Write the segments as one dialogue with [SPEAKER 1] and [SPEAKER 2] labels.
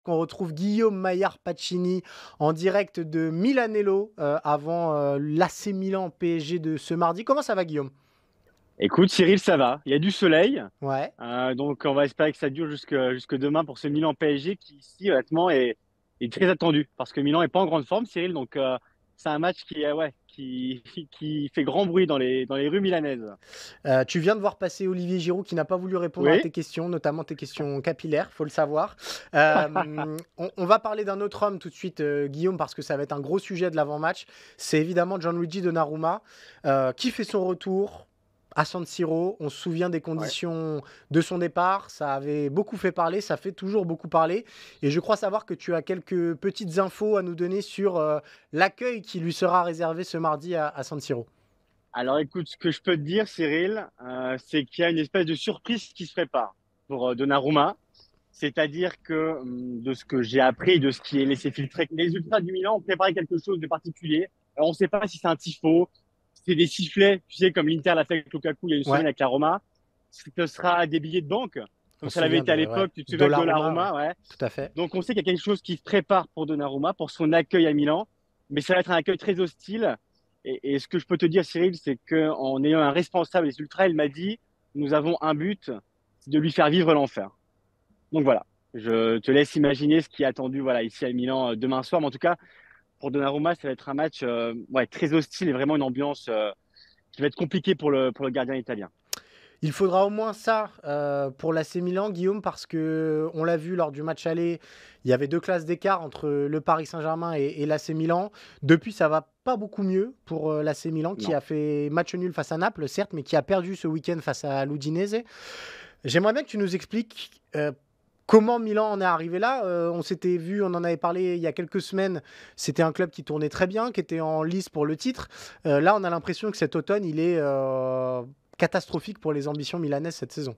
[SPEAKER 1] qu'on retrouve Guillaume Maillard-Pacini en direct de Milanello avant l'AC Milan PSG de ce mardi. Comment ça va, Guillaume?
[SPEAKER 2] Écoute, Cyril, ça va. Il y a du soleil.
[SPEAKER 1] Ouais.
[SPEAKER 2] Donc, on va espérer que ça dure jusque demain pour ce Milan PSG qui, ici, honnêtement, est très attendu. Parce que Milan n'est pas en grande forme, Cyril. Donc, c'est un match qui fait grand bruit dans les rues milanaises.
[SPEAKER 1] Tu viens de voir passer Olivier Giroud qui n'a pas voulu répondre à
[SPEAKER 2] Oui.
[SPEAKER 1] tes questions, notamment tes questions capillaires, faut le savoir. On va parler d'un autre homme tout de suite, Guillaume, parce que ça va être un gros sujet de l'avant-match. C'est évidemment Gianluigi Donnarumma qui fait son retour à San Siro. On se souvient des
[SPEAKER 2] Ouais.
[SPEAKER 1] conditions de son départ. Ça avait beaucoup fait parler, ça fait toujours beaucoup parler. Et je crois savoir que tu as quelques petites infos à nous donner sur l'accueil qui lui sera réservé ce mardi à San Siro.
[SPEAKER 2] Alors, écoute, ce que je peux te dire, Cyril, c'est qu'il y a une espèce de surprise qui se prépare pour Donnarumma. C'est-à-dire que, de ce que j'ai appris, de ce qui est laissé filtrer, les ultras du Milan ont préparé quelque chose de particulier. Alors, on ne sait pas si c'est un tifo, si c'est des sifflets, tu sais, comme l'Inter l'a fait avec Lukaku il y a une
[SPEAKER 1] Ouais,
[SPEAKER 2] semaine avec la Roma. Ce sera des billets de banque,
[SPEAKER 1] on
[SPEAKER 2] comme
[SPEAKER 1] se
[SPEAKER 2] ça l'avait
[SPEAKER 1] souvient
[SPEAKER 2] été à
[SPEAKER 1] de
[SPEAKER 2] l'époque.
[SPEAKER 1] ouais,
[SPEAKER 2] Tu te souviens avec
[SPEAKER 1] Donnarumma, ouais,
[SPEAKER 2] Donnarumma, ouais.
[SPEAKER 1] tout à fait.
[SPEAKER 2] Donc, on sait qu'il y a quelque chose qui se prépare pour Donnarumma, pour son accueil à Milan. Mais ça va être un accueil très hostile. Et ce que je peux te dire, Cyril, c'est qu'en ayant un responsable des ultras, il m'a dit, nous avons un but, c'est de lui faire vivre l'enfer. Donc voilà, je te laisse imaginer ce qui est attendu voilà, ici à Milan demain soir. Mais en tout cas, pour Donnarumma, ça va être un match ouais, très hostile et vraiment une ambiance qui va être compliquée pour le gardien italien.
[SPEAKER 1] Il faudra au moins ça pour l'AC Milan, Guillaume, parce que on l'a vu lors du match aller, il y avait 2 classes d'écart entre le Paris Saint-Germain et l'AC Milan. Depuis, ça va pas beaucoup mieux pour l'AC Milan, qui
[SPEAKER 2] Non.
[SPEAKER 1] a fait match nul face à Naples, certes, mais qui a perdu ce week-end face à l'Udinese. J'aimerais bien que tu nous expliques comment Milan en est arrivé là. On s'était vu, on en avait parlé il y a quelques semaines. C'était un club qui tournait très bien, qui était en lice pour le titre. Là, on a l'impression que cet automne, il est catastrophique pour les ambitions milanaises cette saison.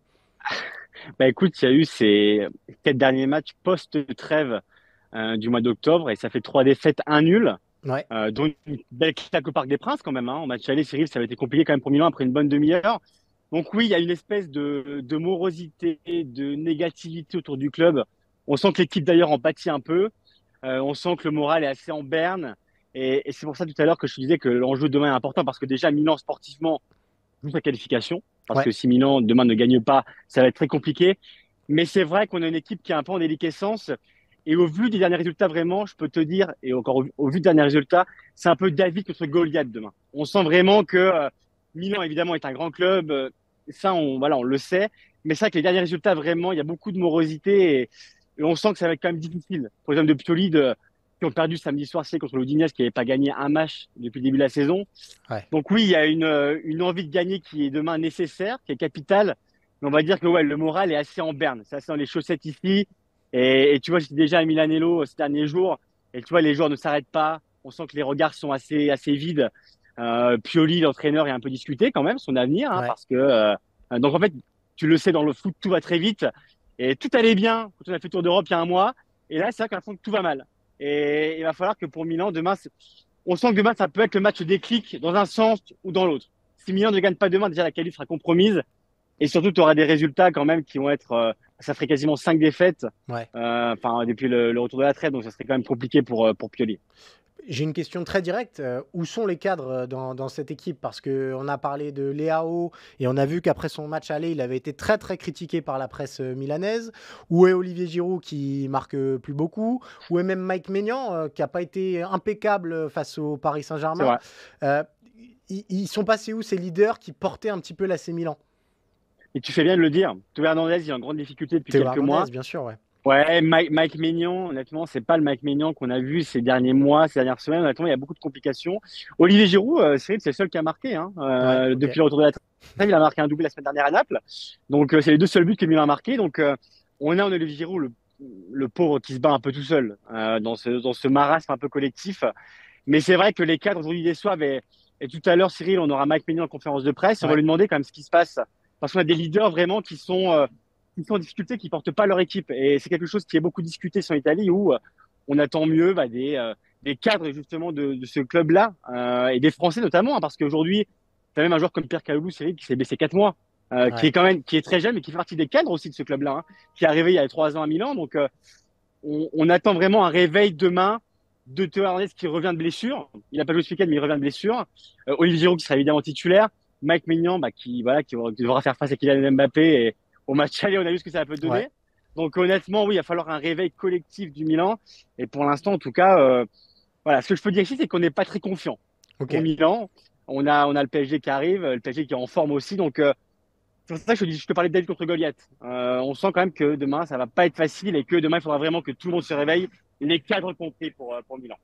[SPEAKER 2] Bah écoute, il y a eu ces 4 derniers matchs post-trêve du mois d'octobre et ça fait 3 défaites, un nul.
[SPEAKER 1] Ouais.
[SPEAKER 2] Dont une belle claque au Parc des Princes quand même. Hein. En match aller, Cyril, ça avait été compliqué quand même pour Milan après une bonne demi-heure. Donc oui, il y a une espèce de morosité, de négativité autour du club. On sent que l'équipe d'ailleurs en pâtit un peu. On sent que le moral est assez en berne. Et c'est pour ça tout à l'heure que je te disais que l'enjeu de demain est important parce que déjà Milan sportivement joue sa qualification. Parce
[SPEAKER 1] Ouais.
[SPEAKER 2] que si Milan demain ne gagne pas, ça va être très compliqué. Mais c'est vrai qu'on a une équipe qui est un peu en déliquescence. Et au vu des derniers résultats, vraiment, je peux te dire, et encore au vu des derniers résultats, c'est un peu David contre Goliath demain. On sent vraiment que Milan, évidemment, est un grand club. Ça, voilà, on le sait. Mais c'est vrai que les derniers résultats, vraiment, il y a beaucoup de morosité. Et on sent que ça va être quand même difficile pour les hommes de Pioli qui ont perdu samedi soir c'est contre l'Udinese, qui n'avait pas gagné un match depuis le début de la saison.
[SPEAKER 1] Ouais.
[SPEAKER 2] Donc oui, il y a une envie de gagner qui est demain nécessaire, qui est capitale. Mais on va dire que ouais, le moral est assez en berne. C'est assez dans les chaussettes ici. Et tu vois, j'étais déjà à Milanello ces derniers jours. Et tu vois, les joueurs ne s'arrêtent pas. On sent que les regards sont assez vides. Pioli, l'entraîneur, est un peu discuté quand même, son avenir. Hein,
[SPEAKER 1] Ouais.
[SPEAKER 2] parce que, donc en fait, tu le sais, dans le foot, tout va très vite. Et tout allait bien quand on a fait le Tour d'Europe il y a un mois. Et là, c'est vrai qu'à fond, tout va mal. Et il va falloir que pour Milan, demain, on sent que demain, ça peut être le match déclic dans un sens ou dans l'autre. Si Milan ne gagne pas demain, déjà la qualif sera compromise. Et surtout, tu auras des résultats quand même qui vont être. Ça ferait quasiment 5 défaites
[SPEAKER 1] Ouais.
[SPEAKER 2] enfin, depuis le retour de la trêve. Donc, ça serait quand même compliqué pour Pioli.
[SPEAKER 1] J'ai une question très directe. Où sont les cadres dans cette équipe? Parce qu'on a parlé de Leao et on a vu qu'après son match aller, il avait été très très critiqué par la presse milanaise. Où est Olivier Giroud qui marque plus beaucoup? Où est même Mike Maignan qui n'a pas été impeccable face au Paris
[SPEAKER 2] C'est
[SPEAKER 1] Saint-Germain?
[SPEAKER 2] vrai.
[SPEAKER 1] Euh, ils sont passés où ces leaders qui portaient un petit peu l'AC Milan?
[SPEAKER 2] Et tu fais bien de le dire. Théo Hernandez, il est en grande difficulté depuis
[SPEAKER 1] Théo
[SPEAKER 2] quelques mois.
[SPEAKER 1] Hernandez, bien sûr, ouais.
[SPEAKER 2] Ouais, Mike Maignan, honnêtement, c'est pas le Mike Maignan qu'on a vu ces derniers mois, ces dernières semaines. Honnêtement, il y a beaucoup de complications. Olivier Giroud, c'est le seul qui a marqué hein,
[SPEAKER 1] Ouais, ok.
[SPEAKER 2] depuis le retour de la trêve. Il a marqué un doublé la semaine dernière à Naples. Donc, c'est les deux seuls buts que Milan a marqués. Donc, on a en Olivier Giroud le pauvre qui se bat un peu tout seul dans ce marasme un peu collectif. Mais c'est vrai que les cadres aujourd'hui déçoivent. Et tout à l'heure, Cyril, on aura Mike Maignan en conférence de presse. On va
[SPEAKER 1] Ouais.
[SPEAKER 2] lui demander quand même ce qui se passe. Parce qu'on a des leaders vraiment qui sont en difficulté, qui portent pas leur équipe. Et c'est quelque chose qui est beaucoup discuté sur l'Italie où on attend mieux des cadres justement de ce club-là et des Français notamment. Hein, parce qu'aujourd'hui, tu as même un joueur comme Pierre Kaloulou, Cyril, qui s'est blessé 4 mois. Qui
[SPEAKER 1] Ouais.
[SPEAKER 2] est quand même qui est très jeune mais qui fait partie des cadres aussi de ce club-là, hein, qui est arrivé il y a 3 ans à Milan. Donc on attend vraiment un réveil demain de Théo Hernandez qui revient de blessure. Il n'a pas joué ce week-end, mais il revient de blessure. Olivier Giroud qui sera évidemment titulaire. Mike Maignan qui devra faire face à Kylian Mbappé. Et au match aller, on a vu ce que ça peut donner.
[SPEAKER 1] Ouais.
[SPEAKER 2] Donc honnêtement, oui, il va falloir un réveil collectif du Milan. Et pour l'instant, en tout cas, voilà, ce que je peux dire ici, c'est qu'on n'est pas très confiant pour
[SPEAKER 1] Ok.
[SPEAKER 2] Milan. On a le PSG qui arrive, le PSG qui est en forme aussi. Donc c'est pour ça que je te parlais de David contre Goliath. On sent quand même que demain, ça va pas être facile et que demain, il faudra vraiment que tout le monde se réveille, les cadres compris pour Milan.